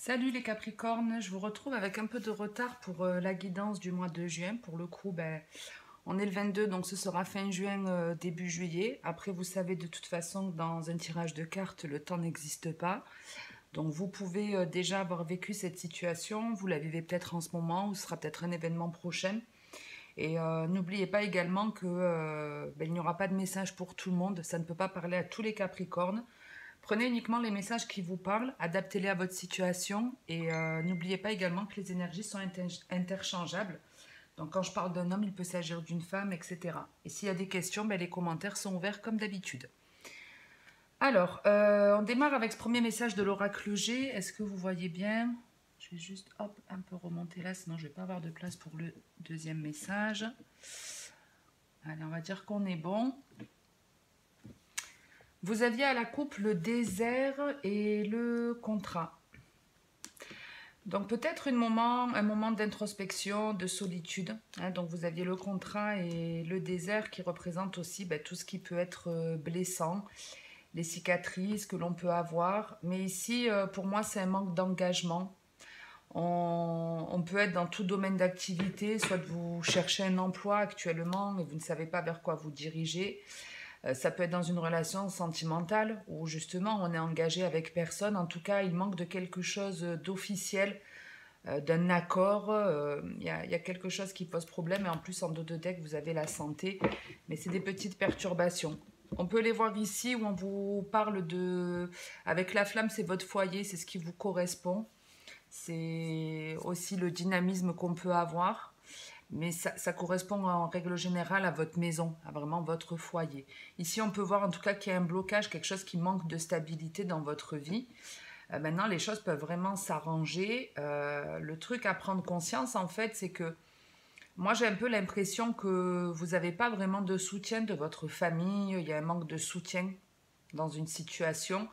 Salut les Capricornes, je vous retrouve avec un peu de retard pour la guidance du mois de juin. Pour le coup, on est le 22, donc ce sera fin juin, début juillet. Après, vous savez de toute façon que dans un tirage de cartes, le temps n'existe pas. Donc vous pouvez déjà avoir vécu cette situation, vous la vivez peut-être en ce moment, ou ce sera peut-être un événement prochain. Et n'oubliez pas également que il n'y aura pas de message pour tout le monde, ça ne peut pas parler à tous les Capricornes. Prenez uniquement les messages qui vous parlent, adaptez-les à votre situation et n'oubliez pas également que les énergies sont interchangeables. Donc quand je parle d'un homme, il peut s'agir d'une femme, etc. Et s'il y a des questions, les commentaires sont ouverts comme d'habitude. Alors, on démarre avec ce premier message de l'oracle G. Est-ce que vous voyez bien? Je vais juste un peu remonter là, sinon je ne vais pas avoir de place pour le deuxième message. Allez, on va dire qu'on est bon. Vous aviez à la coupe le désert et le contrat. Donc peut-être un moment d'introspection, de solitude. Donc vous aviez le contrat et le désert qui représentent aussi tout ce qui peut être blessant, les cicatrices que l'on peut avoir. Mais ici, pour moi, c'est un manque d'engagement. On peut être dans tout domaine d'activité, soit vous cherchez un emploi actuellement et vous ne savez pas vers quoi vous dirigez. Ça peut être dans une relation sentimentale où justement on est engagé avec personne. En tout cas, il manque de quelque chose d'officiel, d'un accord. Il y a quelque chose qui pose problème et en plus en dos de deck vous avez la santé. Mais c'est des petites perturbations. On peut les voir ici où on vous parle de... Avec la flamme, c'est votre foyer, c'est ce qui vous correspond. C'est aussi le dynamisme qu'on peut avoir. Mais ça correspond en règle générale à votre maison, à vraiment votre foyer. Ici, on peut voir en tout cas qu'il y a un blocage, quelque chose qui manque de stabilité dans votre vie. Maintenant, les choses peuvent vraiment s'arranger. Le truc à prendre conscience, en fait, c'est que moi, j'ai un peu l'impression que vous n'avez pas vraiment de soutien de votre famille. Il y a un manque de soutien dans une situation.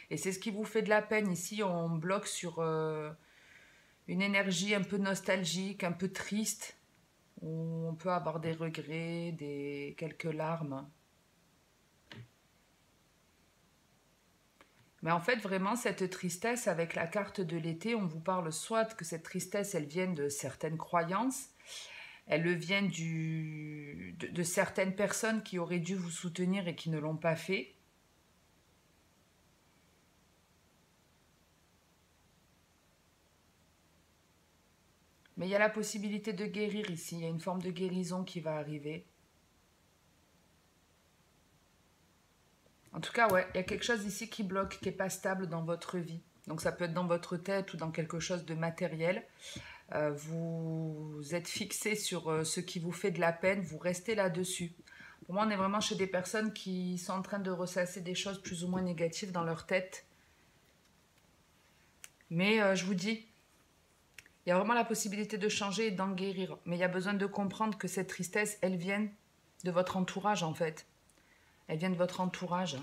Et c'est ce qui vous fait de la peine. Ici, on bloque sur une énergie un peu nostalgique, un peu triste, où on peut avoir des regrets, quelques larmes. Mais en fait, vraiment, cette tristesse, avec la carte de l'été, on vous parle soit que cette tristesse, elle vient de certaines croyances, elle vient de certaines personnes qui auraient dû vous soutenir et qui ne l'ont pas fait. Mais il y a la possibilité de guérir ici, il y a une forme de guérison qui va arriver. En tout cas, ouais, il y a quelque chose ici qui bloque, qui n'est pas stable dans votre vie. Donc ça peut être dans votre tête ou dans quelque chose de matériel. Vous êtes fixé sur ce qui vous fait de la peine, vous restez là-dessus. Pour moi, on est vraiment chez des personnes qui sont en train de ressasser des choses plus ou moins négatives dans leur tête. Mais je vous dis, il y a vraiment la possibilité de changer et d'en guérir. Mais il y a besoin de comprendre que cette tristesse, elle vient de votre entourage en fait. Elle vient de votre entourage.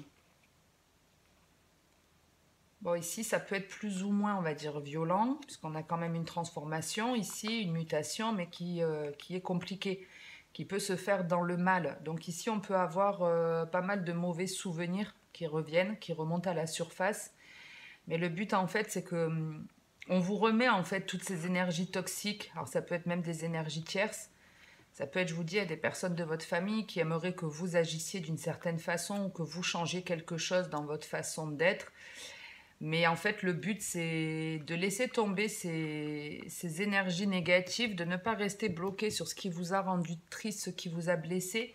Bon, ici, ça peut être plus ou moins, on va dire, violent, puisqu'on a quand même une transformation ici, une mutation, mais qui est compliquée, qui peut se faire dans le mal. Donc ici, on peut avoir pas mal de mauvais souvenirs qui reviennent, qui remontent à la surface. Mais le but, en fait, c'est que on vous remet, en fait, toutes ces énergies toxiques. Alors, ça peut être même des énergies tierces. Ça peut être, je vous dis, à des personnes de votre famille qui aimeraient que vous agissiez d'une certaine façon ou que vous changiez quelque chose dans votre façon d'être. Mais en fait, le but, c'est de laisser tomber ces énergies négatives, de ne pas rester bloqué sur ce qui vous a rendu triste, ce qui vous a blessé,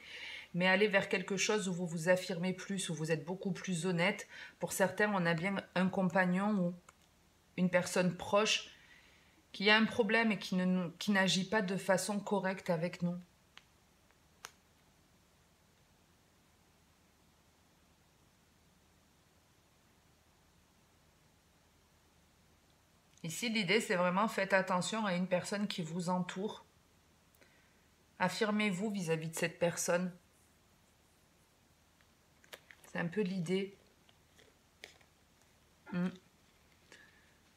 mais aller vers quelque chose où vous vous affirmez plus, où vous êtes beaucoup plus honnête. Pour certains, on a bien un compagnon ou une personne proche qui a un problème et qui n'agit pas de façon correcte avec nous. Ici, l'idée, c'est vraiment faites attention à une personne qui vous entoure. Affirmez-vous vis-à-vis de cette personne. C'est un peu l'idée.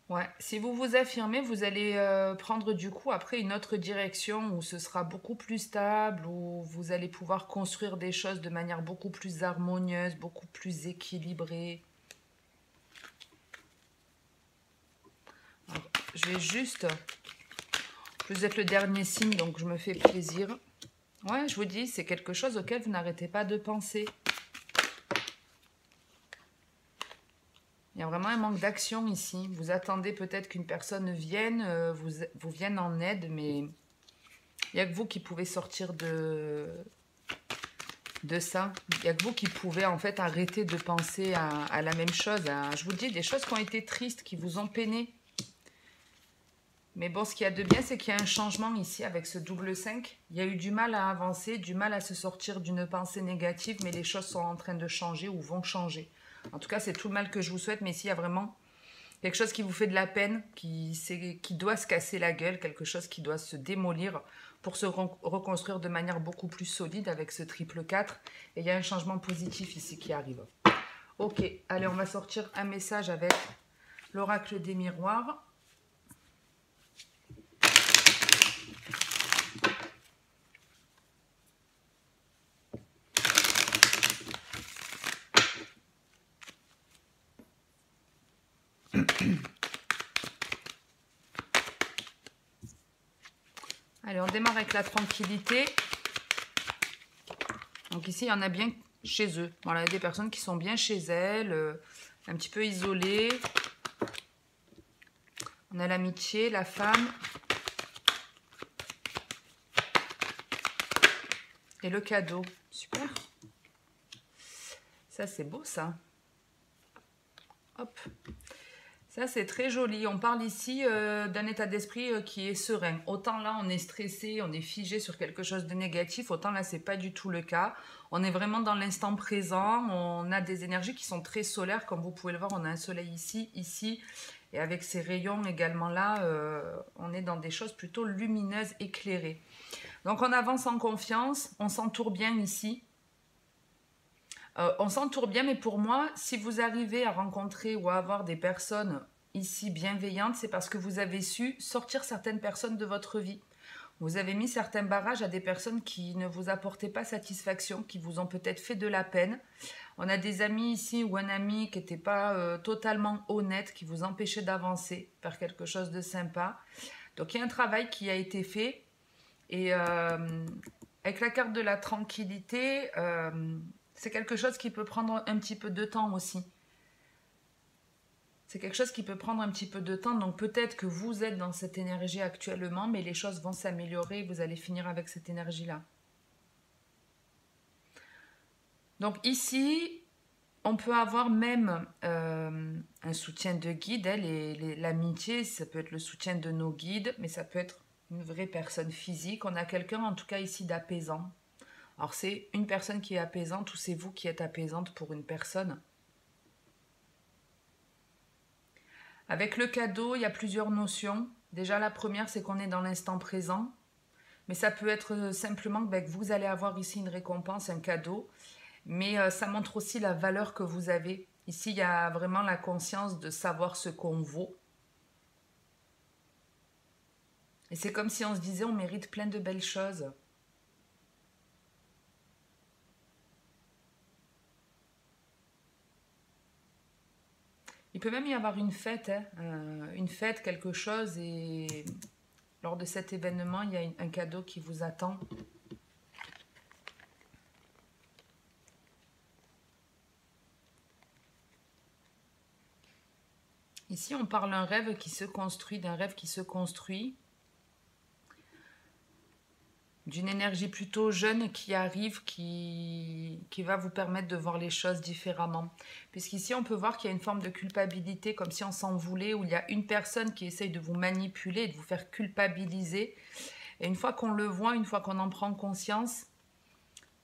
Ouais, si vous vous affirmez, vous allez prendre du coup après une autre direction où ce sera beaucoup plus stable, où vous allez pouvoir construire des choses de manière beaucoup plus harmonieuse, beaucoup plus équilibrée. je vais juste... Vous êtes le dernier signe, donc je me fais plaisir. Ouais, je vous dis, c'est quelque chose auquel vous n'arrêtez pas de penser. Il y a vraiment un manque d'action ici. Vous attendez peut-être qu'une personne vienne, vous vienne en aide, mais il n'y a que vous qui pouvez sortir de ça. Il n'y a que vous qui pouvez en fait arrêter de penser à la même chose. Je vous dis, des choses qui ont été tristes, qui vous ont peiné. Mais bon, ce qu'il y a de bien, c'est qu'il y a un changement ici avec ce double 5. Il y a eu du mal à avancer, du mal à se sortir d'une pensée négative, mais les choses sont en train de changer ou vont changer. En tout cas, c'est tout le mal que je vous souhaite, mais ici, il y a vraiment quelque chose qui vous fait de la peine, qui doit se casser la gueule, quelque chose qui doit se démolir pour se reconstruire de manière beaucoup plus solide avec ce triple 4. Et il y a un changement positif ici qui arrive. Ok, allez, on va sortir un message avec l'oracle des miroirs. Allez, on démarre avec la tranquillité. Donc ici, il y en a bien chez eux. Voilà, il y a des personnes qui sont bien chez elles, un petit peu isolées. On a l'amitié, la femme. Et le cadeau. Super. Ça, c'est beau, ça. Hop. Ça, c'est très joli. On parle ici d'un état d'esprit qui est serein. Autant là, on est stressé, on est figé sur quelque chose de négatif. Autant là, c'est pas du tout le cas. On est vraiment dans l'instant présent. On a des énergies qui sont très solaires. Comme vous pouvez le voir, on a un soleil ici, ici. Et avec ces rayons également là, on est dans des choses plutôt lumineuses, éclairées. Donc, on avance en confiance. On s'entoure bien ici. On s'entoure bien, mais pour moi, si vous arrivez à rencontrer ou à avoir des personnes ici bienveillantes, c'est parce que vous avez su sortir certaines personnes de votre vie. Vous avez mis certains barrages à des personnes qui ne vous apportaient pas satisfaction, qui vous ont peut-être fait de la peine. On a des amis ici ou un ami qui n'était pas totalement honnête, qui vous empêchait d'avancer, faire quelque chose de sympa. Donc il y a un travail qui a été fait. Et avec la carte de la tranquillité... c'est quelque chose qui peut prendre un petit peu de temps aussi. C'est quelque chose qui peut prendre un petit peu de temps. Donc peut-être que vous êtes dans cette énergie actuellement, mais les choses vont s'améliorer et vous allez finir avec cette énergie-là. Donc ici, on peut avoir même un soutien de guide. Hein, l'amitié, ça peut être le soutien de nos guides, mais ça peut être une vraie personne physique. On a quelqu'un en tout cas ici d'apaisant. Alors, c'est une personne qui est apaisante ou c'est vous qui êtes apaisante pour une personne. Avec le cadeau, il y a plusieurs notions. Déjà, la première, c'est qu'on est dans l'instant présent. Mais ça peut être simplement que vous allez avoir ici une récompense, un cadeau. Mais ça montre aussi la valeur que vous avez. Ici, il y a vraiment la conscience de savoir ce qu'on vaut. Et c'est comme si on se disait, on mérite plein de belles choses. Il peut même y avoir une fête, hein, une fête, quelque chose, et lors de cet événement, il y a un cadeau qui vous attend. Ici, on parle d'un rêve qui se construit, d'une énergie plutôt jeune qui arrive, qui va vous permettre de voir les choses différemment. Puisqu'ici, on peut voir qu'il y a une forme de culpabilité, comme si on s'en voulait, où il y a une personne qui essaye de vous manipuler et de vous faire culpabiliser. Et une fois qu'on le voit, une fois qu'on en prend conscience,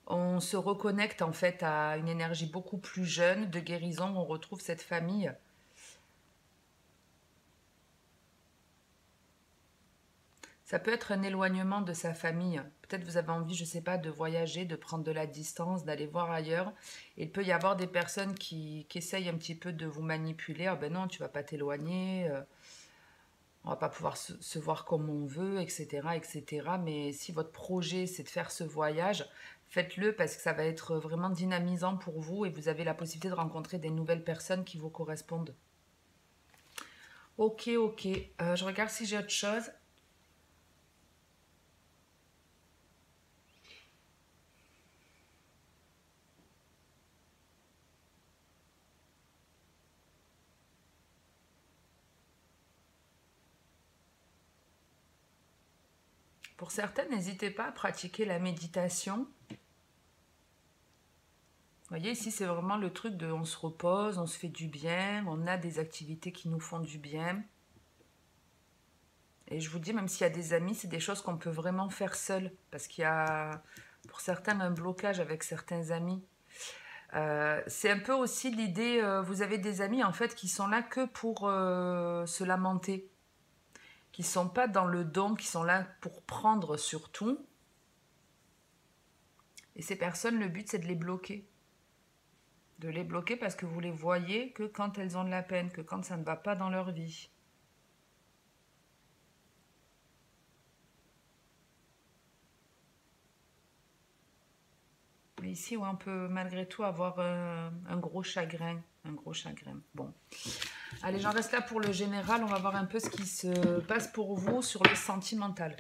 on se reconnecte en fait à une énergie beaucoup plus jeune, de guérison, on retrouve cette famille. Ça peut être un éloignement de sa famille. Peut-être vous avez envie, je ne sais pas, de voyager, de prendre de la distance, d'aller voir ailleurs. Et il peut y avoir des personnes qui essayent un petit peu de vous manipuler. Ah ben non, tu ne vas pas t'éloigner, on ne va pas pouvoir se voir comme on veut, etc., etc. Mais si votre projet, c'est de faire ce voyage, faites-le parce que ça va être vraiment dynamisant pour vous et vous avez la possibilité de rencontrer des nouvelles personnes qui vous correspondent. Ok, ok. Je regarde si j'ai autre chose. Pour certaines, n'hésitez pas à pratiquer la méditation. Vous voyez, ici, c'est vraiment le truc de on se repose, on se fait du bien, on a des activités qui nous font du bien. Et je vous dis, même s'il y a des amis, c'est des choses qu'on peut vraiment faire seul. Parce qu'il y a, pour certains, un blocage avec certains amis. C'est un peu aussi l'idée, vous avez des amis, en fait, qui sont là que pour se lamenter. Qui ne sont pas dans le don, qui sont là pour prendre surtout. Et ces personnes, le but, c'est de les bloquer. De les bloquer parce que vous les voyez que quand elles ont de la peine, que quand ça ne va pas dans leur vie. Mais ici, ouais, on peut malgré tout avoir un gros chagrin. Un gros chagrin. Bon. Allez, j'en reste là pour le général. On va voir un peu ce qui se passe pour vous sur le sentimental.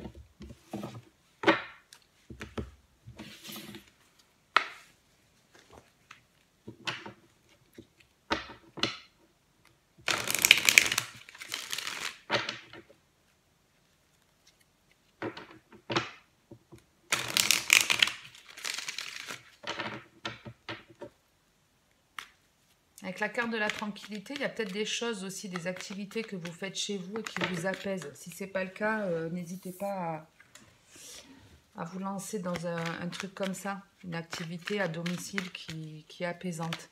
Avec la carte de la tranquillité, il y a peut-être des choses aussi, des activités que vous faites chez vous et qui vous apaisent. Si ce n'est pas le cas, n'hésitez pas à vous lancer dans un truc comme ça. Une activité à domicile qui est apaisante.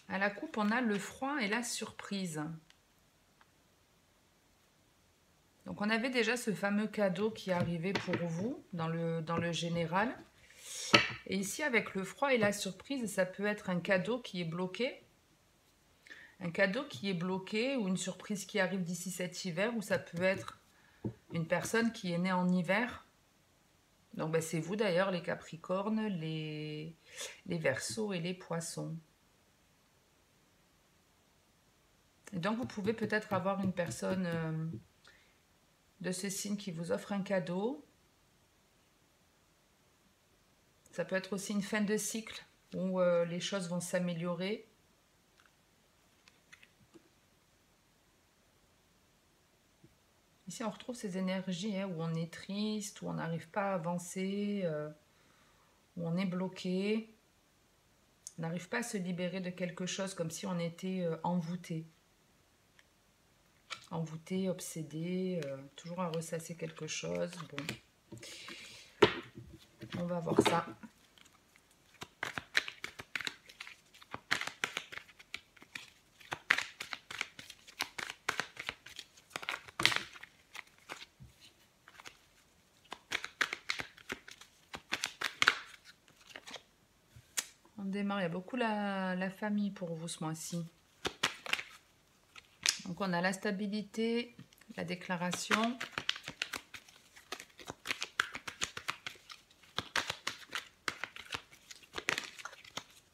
À la coupe, on a le froid et la surprise. Donc on avait déjà ce fameux cadeau qui arrivait pour vous dans le général. Et ici avec le froid et la surprise, ça peut être un cadeau qui est bloqué. Un cadeau qui est bloqué ou une surprise qui arrive d'ici cet hiver, ou ça peut être une personne qui est née en hiver. Donc ben, c'est vous d'ailleurs les Capricornes, les Verseaux et les Poissons. Et donc vous pouvez peut-être avoir une personne de ce signe qui vous offre un cadeau. Ça peut être aussi une fin de cycle où les choses vont s'améliorer. Ici, on retrouve ces énergies où on est triste, où on n'arrive pas à avancer, où on est bloqué. On n'arrive pas à se libérer de quelque chose comme si on était envoûté. Envoûté, obsédé, toujours à ressasser quelque chose. Bon, on va voir ça. On démarre, il y a beaucoup la famille pour vous ce mois-ci. Donc on a la stabilité, la déclaration.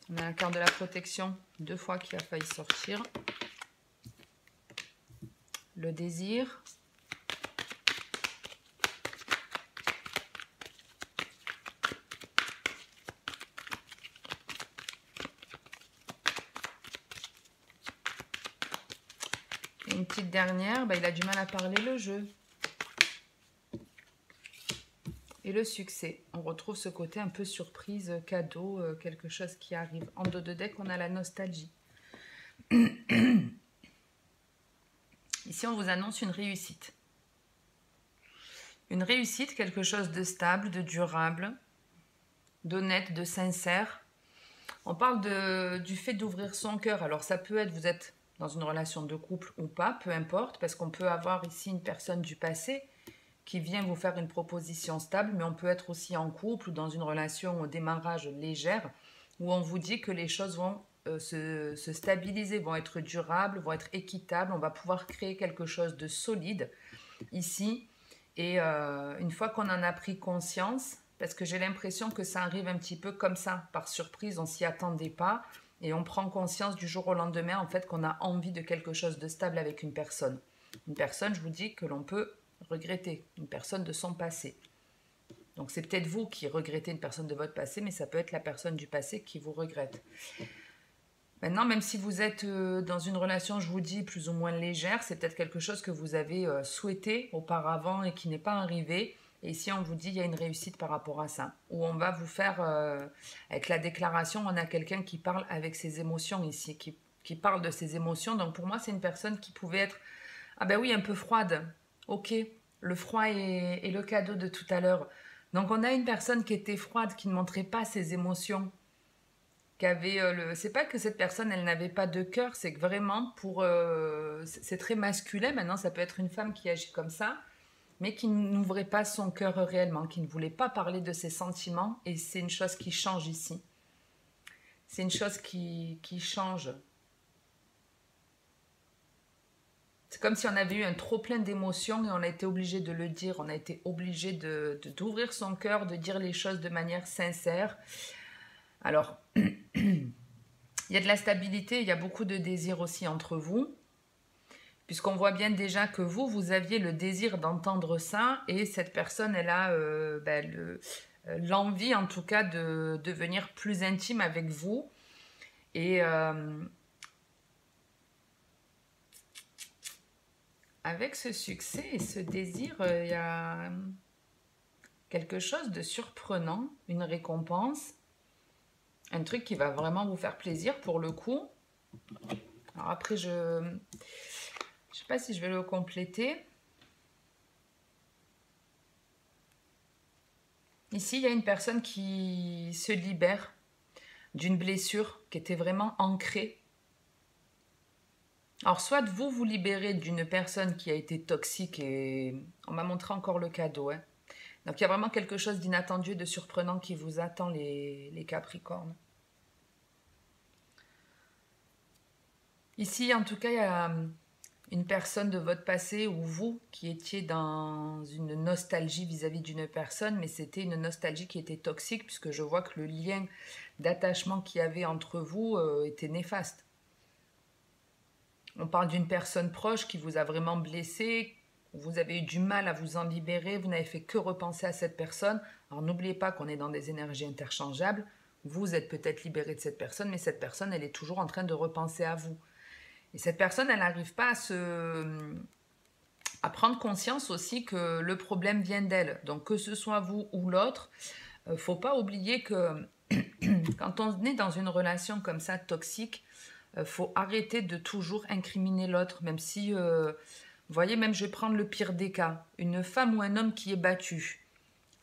On a la carte de la protection, 2 fois qui a failli sortir. Le désir. Et une petite dernière, il a du mal à parler, le jeu. Et le succès. On retrouve ce côté un peu surprise, cadeau, quelque chose qui arrive. En dos de deck, on a la nostalgie. Ici, on vous annonce une réussite. Une réussite, quelque chose de stable, de durable, d'honnête, de sincère. On parle du fait d'ouvrir son cœur. Alors, ça peut être, vous êtes dans une relation de couple ou pas, peu importe, parce qu'on peut avoir ici une personne du passé qui vient vous faire une proposition stable, mais on peut être aussi en couple ou dans une relation au démarrage légère, où on vous dit que les choses vont se stabiliser, vont être durables, vont être équitables, on va pouvoir créer quelque chose de solide ici. Et une fois qu'on en a pris conscience, Parce que j'ai l'impression que ça arrive un petit peu comme ça, par surprise, on s'y attendait pas. Et on prend conscience du jour au lendemain, en fait, qu'on a envie de quelque chose de stable avec une personne. Une personne, je vous dis, que l'on peut regretter. Une personne de son passé. Donc c'est peut-être vous qui regrettez une personne de votre passé, mais ça peut être la personne du passé qui vous regrette. Maintenant, même si vous êtes dans une relation, je vous dis, plus ou moins légère, c'est peut-être quelque chose que vous avez souhaité auparavant et qui n'est pas arrivé. Et ici, on vous dit, il y a une réussite par rapport à ça. Où on va vous faire, avec la déclaration, on a quelqu'un qui parle avec ses émotions ici, qui parle de ses émotions. Donc pour moi, c'est une personne qui pouvait être, ah ben oui, un peu froide. Ok, le froid est le cadeau de tout à l'heure. Donc on a une personne qui était froide, qui ne montrait pas ses émotions, qui avait c'est pas que cette personne elle n'avait pas de cœur, c'est que vraiment pour c'est très masculin. Maintenant ça peut être une femme qui agit comme ça, mais qui n'ouvrait pas son cœur réellement, qui ne voulait pas parler de ses sentiments, et c'est une chose qui change ici. C'est une chose qui change. C'est comme si on avait eu un trop plein d'émotions et on a été obligé de le dire, on a été obligé d'ouvrir son cœur, de dire les choses de manière sincère. Alors, il y a de la stabilité, il y a beaucoup de désir aussi entre vous, puisqu'on voit bien déjà que vous aviez le désir d'entendre ça, et cette personne, elle a l'envie en tout cas de devenir plus intime avec vous. Et avec ce succès et ce désir, il y a quelque chose de surprenant, une récompense, un truc qui va vraiment vous faire plaisir pour le coup. Alors après, je ne sais pas si je vais le compléter. Ici, il y a une personne qui se libère d'une blessure qui était vraiment ancrée. Alors, soit vous vous libérez d'une personne qui a été toxique, et on m'a montré encore le cadeau. Hein. Donc, il y a vraiment quelque chose d'inattendu et de surprenant qui vous attend, les Capricornes. Ici, en tout cas, il y a une personne de votre passé ou vous qui étiez dans une nostalgie vis-à-vis d'une personne, mais c'était une nostalgie qui était toxique, puisque je vois que le lien d'attachement qu'il y avait entre vous était néfaste. On parle d'une personne proche qui vous a vraiment blessé, vous avez eu du mal à vous en libérer, vous n'avez fait que repenser à cette personne. Alors n'oubliez pas qu'on est dans des énergies interchangeables, vous êtes peut-être libéré de cette personne, mais cette personne, elle est toujours en train de repenser à vous. Et cette personne, elle n'arrive pas à prendre conscience aussi que le problème vient d'elle. Donc que ce soit vous ou l'autre, il ne faut pas oublier que quand on est dans une relation comme ça toxique, faut arrêter de toujours incriminer l'autre, même si, vous voyez, même je vais prendre le pire des cas, une femme ou un homme qui est battu.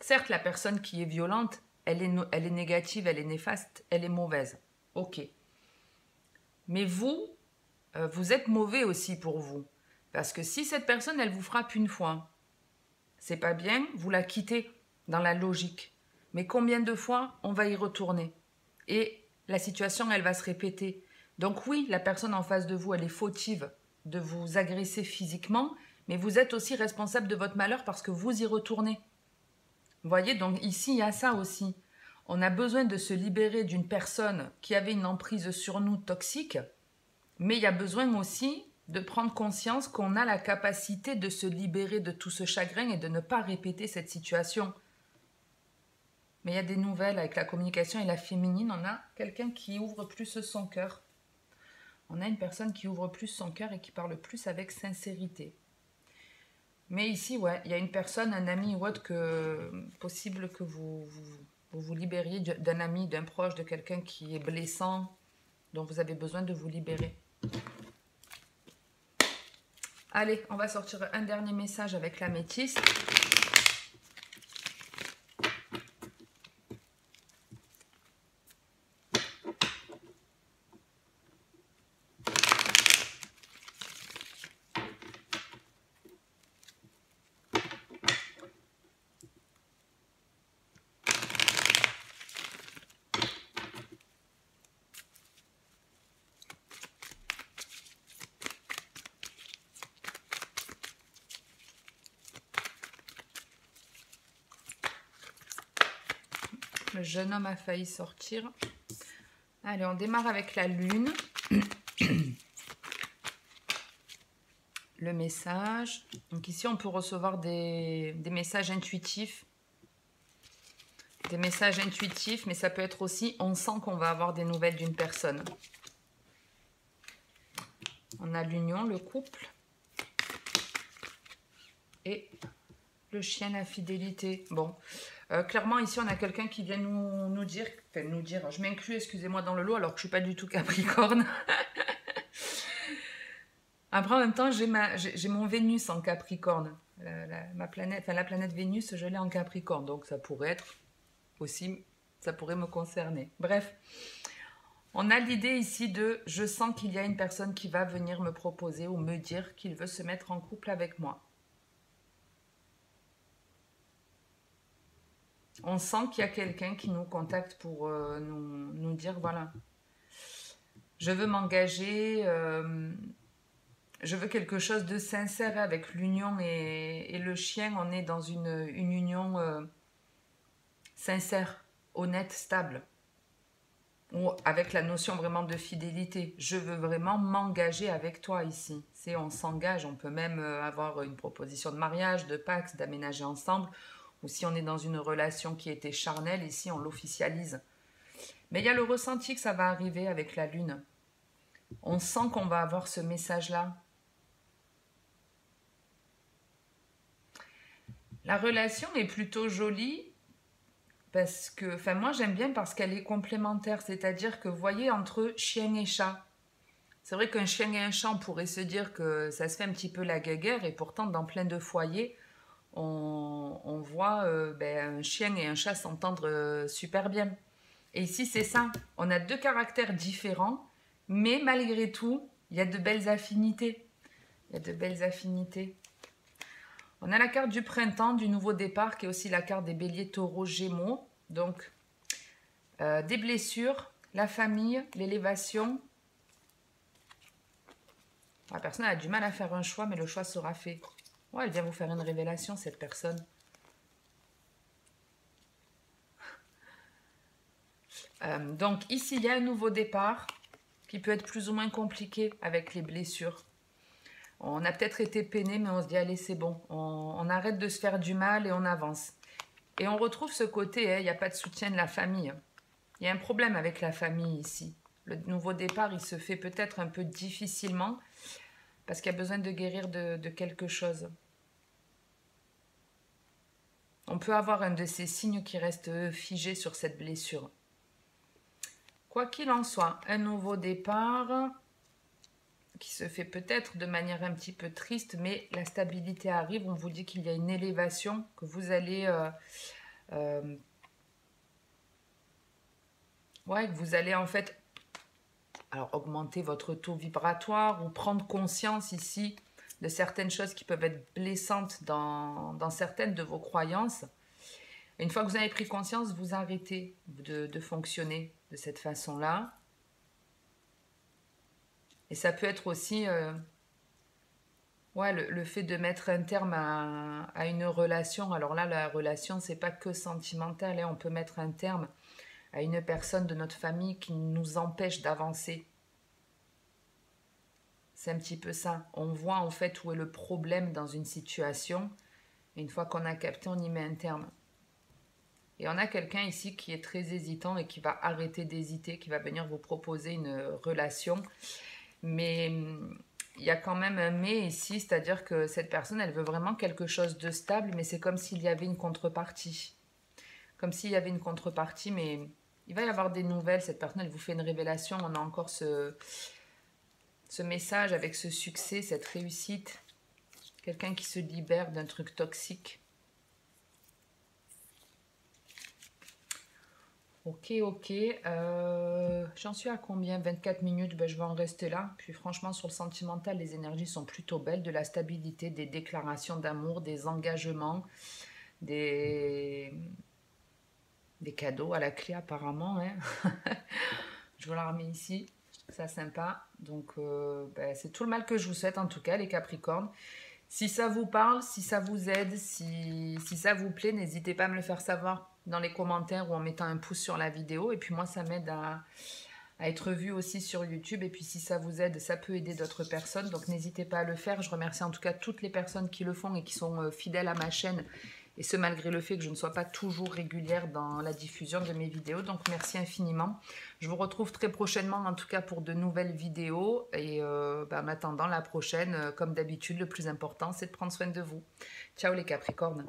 Certes, la personne qui est violente, elle est négative, elle est néfaste, elle est mauvaise. Ok. Mais vous, vous êtes mauvais aussi pour vous. Parce que si cette personne, elle vous frappe une fois, c'est pas bien, vous la quittez dans la logique. Mais combien de fois on va y retourner? Et la situation, elle va se répéter. Donc oui, la personne en face de vous, elle est fautive de vous agresser physiquement, mais vous êtes aussi responsable de votre malheur parce que vous y retournez. Vous voyez, donc ici, il y a ça aussi. On a besoin de se libérer d'une personne qui avait une emprise sur nous toxique, mais il y a besoin aussi de prendre conscience qu'on a la capacité de se libérer de tout ce chagrin et de ne pas répéter cette situation. Mais il y a des nouvelles avec la communication et la féminine. On a quelqu'un qui ouvre plus son cœur. On a une personne qui ouvre plus son cœur et qui parle plus avec sincérité. Mais ici, ouais, il y a une personne, un ami ou autre, que possible que vous libériez d'un ami, d'un proche, de quelqu'un qui est blessant, dont vous avez besoin de vous libérer. Allez, on va sortir un dernier message avec l'améthyste. Le jeune homme a failli sortir. Allez, on démarre avec la lune. Le message. Donc ici, on peut recevoir des messages intuitifs. Des messages intuitifs, mais ça peut être aussi, on sent qu'on va avoir des nouvelles d'une personne. On a l'union, le couple. Et le chien, la fidélité. Bon, clairement, ici, on a quelqu'un qui vient nous dire, je m'inclus, excusez-moi, dans le lot, alors que je ne suis pas du tout Capricorne. Après, en même temps, j'ai mon Vénus en Capricorne. La planète Vénus, je l'ai en Capricorne, donc ça pourrait être aussi, ça pourrait me concerner. Bref, on a l'idée ici de, je sens qu'il y a une personne qui va venir me proposer ou me dire qu'il veut se mettre en couple avec moi. On sent qu'il y a quelqu'un qui nous contacte pour nous dire, voilà, je veux m'engager, je veux quelque chose de sincère avec l'union et le chien, on est dans une union sincère, honnête, stable. Ou avec la notion vraiment de fidélité. Je veux vraiment m'engager avec toi ici. C'est on s'engage, on peut même avoir une proposition de mariage, de pax, d'aménager ensemble. Ou si on est dans une relation qui était charnelle, ici on l'officialise. Mais il y a le ressenti que ça va arriver avec la lune. On sent qu'on va avoir ce message-là. La relation est plutôt jolie parce que, enfin moi j'aime bien parce qu'elle est complémentaire, c'est-à-dire que vous voyez entre chien et chat. C'est vrai qu'un chien et un chat, on pourrait se dire que ça se fait un petit peu la guéguerre et pourtant dans plein de foyers, on voit un chien et un chat s'entendre super bien. Et ici c'est ça, on a deux caractères différents, mais malgré tout, il y a de belles affinités. Il y a de belles affinités. On a la carte du printemps, du nouveau départ, qui est aussi la carte des béliers, taureaux, gémeaux. Donc, des blessures, la famille, l'élévation. La personne a du mal à faire un choix, mais le choix sera fait. Ouais, elle vient vous faire une révélation, cette personne. Donc, ici, il y a un nouveau départ qui peut être plus ou moins compliqué avec les blessures. On a peut-être été peiné, mais on se dit, allez, c'est bon. On arrête de se faire du mal et on avance. Et on retrouve ce côté, il n'y a pas de soutien de la famille. Il y a un problème avec la famille ici. Le nouveau départ, il se fait peut-être un peu difficilement parce qu'il y a besoin de guérir de quelque chose. On peut avoir un de ces signes qui reste figé sur cette blessure. Quoi qu'il en soit, un nouveau départ qui se fait peut-être de manière un petit peu triste, mais la stabilité arrive. On vous dit qu'il y a une élévation, que vous allez... que vous allez en fait augmenter votre taux vibratoire ou prendre conscience ici de certaines choses qui peuvent être blessantes dans certaines de vos croyances. Et une fois que vous avez pris conscience, vous arrêtez de fonctionner de cette façon-là. Et ça peut être aussi le fait de mettre un terme à une relation. Alors là, la relation, c'est pas que sentimental. Hein. On peut mettre un terme à une personne de notre famille qui nous empêche d'avancer. C'est un petit peu ça. On voit en fait où est le problème dans une situation. Et une fois qu'on a capté, on y met un terme. Et on a quelqu'un ici qui est très hésitant et qui va arrêter d'hésiter, qui va venir vous proposer une relation. Mais il y a quand même un mais ici, c'est-à-dire que cette personne, elle veut vraiment quelque chose de stable, mais c'est comme s'il y avait une contrepartie. Comme s'il y avait une contrepartie, mais il va y avoir des nouvelles. Cette personne, elle vous fait une révélation. On a encore ce message avec ce succès, cette réussite. Quelqu'un qui se libère d'un truc toxique. Ok. J'en suis à combien? 24 minutes, je vais en rester là. Puis franchement, sur le sentimental, les énergies sont plutôt belles. De la stabilité, des déclarations d'amour, des engagements, des cadeaux à la clé apparemment. Hein. Je vous la remets ici. Je trouve ça sympa. Donc, c'est tout le mal que je vous souhaite en tout cas, les Capricornes. Si ça vous parle, si ça vous aide, si ça vous plaît, n'hésitez pas à me le faire savoir dans les commentaires ou en mettant un pouce sur la vidéo. Et puis moi, ça m'aide à être vu aussi sur YouTube. Et puis si ça vous aide, ça peut aider d'autres personnes. Donc n'hésitez pas à le faire. Je remercie en tout cas toutes les personnes qui le font et qui sont fidèles à ma chaîne. Et ce, malgré le fait que je ne sois pas toujours régulière dans la diffusion de mes vidéos. Donc, merci infiniment. Je vous retrouve très prochainement, en tout cas, pour de nouvelles vidéos. Et en attendant la prochaine, comme d'habitude, le plus important, c'est de prendre soin de vous. Ciao les Capricornes!